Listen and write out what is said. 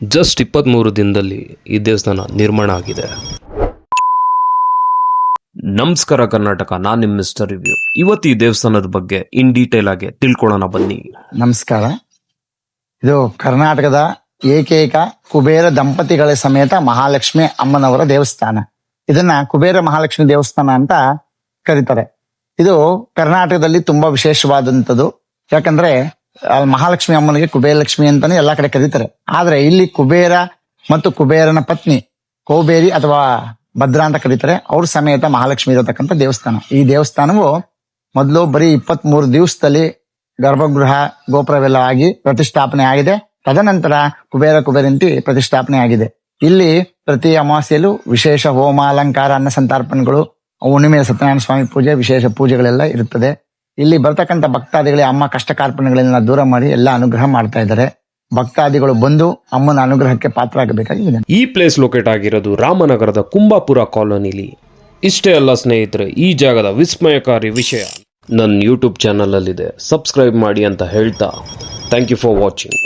Just 23 ದಿನದಲ್ಲಿ ಈ ದೇವಸ್ಥಾನ ನಿರ್ಮಾಣ ಆಗಿದೆ. ನಮಸ್ಕಾರ ಕರ್ನಾಟಕ, ನಾನು ನಿಮ್ಮ ಮಿಸ್ಟರ್ ರಿವ್ಯೂ. ಇವತ್ತು ಈ ದೇವಸ್ಥಾನದ ಬಗ್ಗೆ ಇನ್ ಡೀಟೇಲ್ ಆಗಿ ತಿಳ್ಕೊಳ್ಳೋಣ ಬನ್ನಿ. ನಮಸ್ಕಾರ. ಇದು ಕರ್ನಾಟಕದ ಏಕೈಕ ಕುಬೇರ ದಂಪತಿಗಳ ಸಮೇತ ಮಹಾಲಕ್ಷ್ಮಿ ಅಮ್ಮನವರ ದೇವಸ್ಥಾನ. ಇದನ್ನ ಕುಬೇರ ಮಹಾಲಕ್ಷ್ಮಿ ದೇವಸ್ಥಾನ ಅಂತ ಕರೀತಾರೆ. ಇದು ಕರ್ನಾಟಕದಲ್ಲಿ ತುಂಬಾ ವಿಶೇಷವಾದಂಥದ್ದು. ಯಾಕಂದ್ರೆ ಮಹಾಲಕ್ಷ್ಮಿ ಅಮ್ಮನಿಗೆ ಕುಬೇರಲಕ್ಷ್ಮಿ ಅಂತಾನೆ ಎಲ್ಲಾ ಕಡೆ ಕರೀತಾರೆ. ಆದ್ರೆ ಇಲ್ಲಿ ಕುಬೇರ ಮತ್ತು ಕುಬೇರನ ಪತ್ನಿ ಕೋಬೇರಿ ಅಥವಾ ಭದ್ರಾ ಅಂತ ಕರೀತಾರೆ, ಅವ್ರ ಸಮೇತ ಮಹಾಲಕ್ಷ್ಮಿ ಇರತಕ್ಕಂಥ ದೇವಸ್ಥಾನ. ಈ ದೇವಸ್ಥಾನವು ಮೊದಲು ಬರೀ 23 ದಿವಸದಲ್ಲಿ ಗರ್ಭಗೃಹ ಗೋಪುರವೆಲ್ಲ ಆಗಿ ಪ್ರತಿಷ್ಠಾಪನೆ ಆಗಿದೆ. ತದನಂತರ ಕುಬೇರಂತಿ ಪ್ರತಿಷ್ಠಾಪನೆ ಆಗಿದೆ. ಇಲ್ಲಿ ಪ್ರತಿ ಅಮಾವಾಸ್ಯೆಯಲ್ಲೂ ವಿಶೇಷ ಹೋಮ, ಅಲಂಕಾರ, ಅನ್ನ ಸಂತರ್ಪಣೆಗಳು, ಹುಣ್ಣಿಮೆ ಸತ್ಯನಾರಾಯಣ ಸ್ವಾಮಿ ಪೂಜೆ, ವಿಶೇಷ ಪೂಜೆಗಳೆಲ್ಲ ಇರುತ್ತದೆ. ಇಲ್ಲಿ ಬರ್ತಕ್ಕಂಥ ಭಕ್ತಾದಿಗಳಿಗೆ ಅಮ್ಮ ಕಷ್ಟ ಕಾರ್ಪಣ್ಯಗಳನ್ನ ದೂರ ಮಾಡಿ ಎಲ್ಲ ಅನುಗ್ರಹ ಮಾಡ್ತಾ ಇದ್ದಾರೆ. ಭಕ್ತಾದಿಗಳು ಬಂದು ಅಮ್ಮನ ಅನುಗ್ರಹಕ್ಕೆ ಪಾತ್ರ ಆಗಬೇಕಾಗಿದೆ. ಈ ಪ್ಲೇಸ್ ಲೊಕೇಟ್ ಆಗಿರೋದು ರಾಮನಗರದ ಕುಂಬಾಪುರ ಕಾಲೋನಿಲಿ. ಇಷ್ಟೇ ಅಲ್ಲ ಸ್ನೇಹಿತರೆ, ಈ ಜಾಗದ ವಿಸ್ಮಯಕಾರಿ ವಿಷಯ ನನ್ನ ಯೂಟ್ಯೂಬ್ ಚಾನಲ್ ಅಲ್ಲಿದೆ. ಸಬ್ಸ್ಕ್ರೈಬ್ ಮಾಡಿ ಅಂತ ಹೇಳ್ತಾ ಥ್ಯಾಂಕ್ ಯು ಫಾರ್ ವಾಚಿಂಗ್.